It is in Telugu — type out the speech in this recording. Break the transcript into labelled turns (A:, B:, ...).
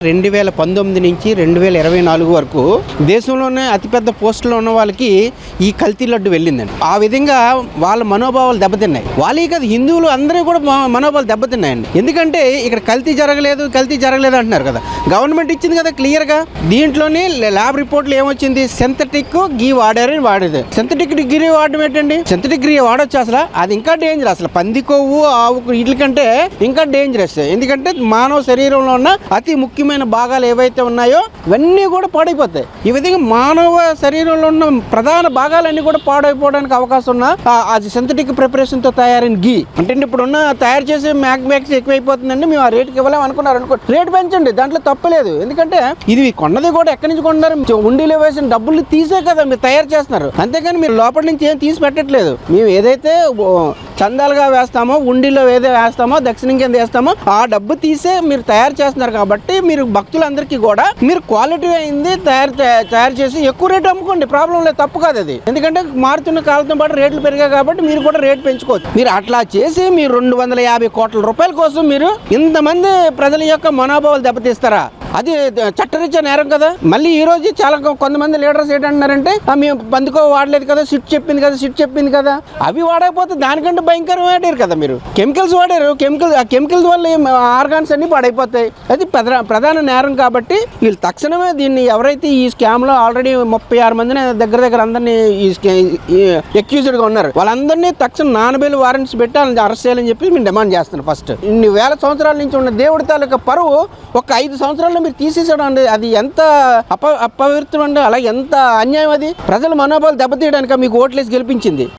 A: 2019 నుంచి 2024 వరకు దేశంలోనే అతిపెద్ద పోస్టులో ఉన్న వాళ్ళకి ఈ కల్తీ లడ్డు వెళ్ళిందండి. ఆ విధంగా వాళ్ళ మనోభావాలు దెబ్బతిన్నాయి. వాళ్ళే కాదు, హిందువులు అందరూ కూడా మనోభావాలు దెబ్బతిన్నాయండి. ఎందుకంటే ఇక్కడ కల్తీ జరగలేదు అంటున్నారు కదా. గవర్నమెంట్ ఇచ్చింది కదా క్లియర్గా. దీంట్లోనే ల్యాబ్ రిపోర్ట్లు ఏమొచ్చింది, సింథటిక్ గీ వాడేది. సింథటిక్ గీ వాడడం ఏంటండి? సింథటిక్ గీ వాడొచ్చు అసలు. అది ఇంకా డేంజర్. అసలు పంది కొవ్వు, ఆవు వీటి కంటే ఇంకా డేంజరస్. ఎందుకంటే మానవ శరీరంలో ఉన్న అతి ముఖ్యమైన భాగాలు ఏవైతే ఉన్నాయో ఇవన్నీ కూడా పాడైపోతాయి. ఈ విధంగా మానవ శరీరంలో ఉన్న ప్రధాన భాగాలన్నీ కూడా పాడైపోవడానికి అవకాశం ఉన్న అది సింథటిక్ ప్రిపరేషన్ తో తయారైన గీ అంటే ఇప్పుడున్న తయారు చేసే మ్యాక్స్ ఎక్కువైపోతుందండి. మేము ఆ రేటుకి ఇవ్వలేము అనుకున్నారు రేటు పెంచండి, దాంట్లో తప్పలేదు. ఎందుకంటే ఇది కొన్నది కూడా ఎక్కడి నుంచి కొంటున్నారు? ఉండిలో వేసిన డబ్బులు తీసే కదా మీరు తయారు చేస్తున్నారు. అంతేగాని మీరు లోపల నుంచి ఏం తీసి పెట్టట్లేదు. మేము ఏదైతే చందాలుగా వేస్తామో, ఉండిలో ఏదో వేస్తామో, దక్షిణం కింద వేస్తామో ఆ డబ్బు తీసే మీరు తయారు చేస్తున్నారు. కాబట్టి మీరు భక్తులందరికీ కూడా మీరు క్వాలిటీ అయింది తయారు చేసి ఎక్కువ రేటు అమ్ముకోండి, ప్రాబ్లం లేదు, తప్పు కాదు అది. ఎందుకంటే మారుతున్న కాలంతో పాటు రేట్లు పెరిగాయి కాబట్టి మీరు కూడా రేటు పెంచుకోవచ్చు. మీరు అట్లా చేసి మీరు 250 కోట్ల రూపాయల కోసం మీరు ఇంతమంది ప్రజల యొక్క మనోభావాలు దెబ్బతీస్తారా? అది చట్టరీత్యా నేరం కదా. మళ్ళీ ఈ రోజు చాలా కొంతమంది లీడర్స్ ఏంటంటున్నారంటే మేము పందుకో వాడలేదు కదా, సిట్ చెప్పింది కదా. అవి వాడకపోతే దానికంటే భయంకరం వాడారు కదా. మీరు కెమికల్స్ వాడారు. కెమికల్స్ వల్ల ఆర్గాన్స్ అన్ని పాడైపోతాయి. అది ప్రధాన నేరం. కాబట్టి వీళ్ళు తక్షణమే దీన్ని ఎవరైతే ఈ స్కామ్ లో ఆల్రెడీ 36 మందిని దగ్గర అందరినీ ఎక్యూజ్డ్ గా ఉన్నారు, వాళ్ళందరినీ తక్షణం నానబేలు వారెంట్స్ పెట్టి వాళ్ళని అరెస్ట్ చేయాలని చెప్పి మేము డిమాండ్ చేస్తున్నాం. ఫస్ట్ ఇన్ని వేల సంవత్సరాల నుంచి ఉన్న దేవుడి తాలూకా పరువు ఒక 5 సంవత్సరాల్లో మీరు తీసేసాడు అండి. అది ఎంత అపవిత్రం అండి, అలాగే ఎంత అన్యాయం. అది ప్రజల మనోభావాలు దెబ్బతీయడానికి మీకు ఓట్లేసి గెలిపించింది.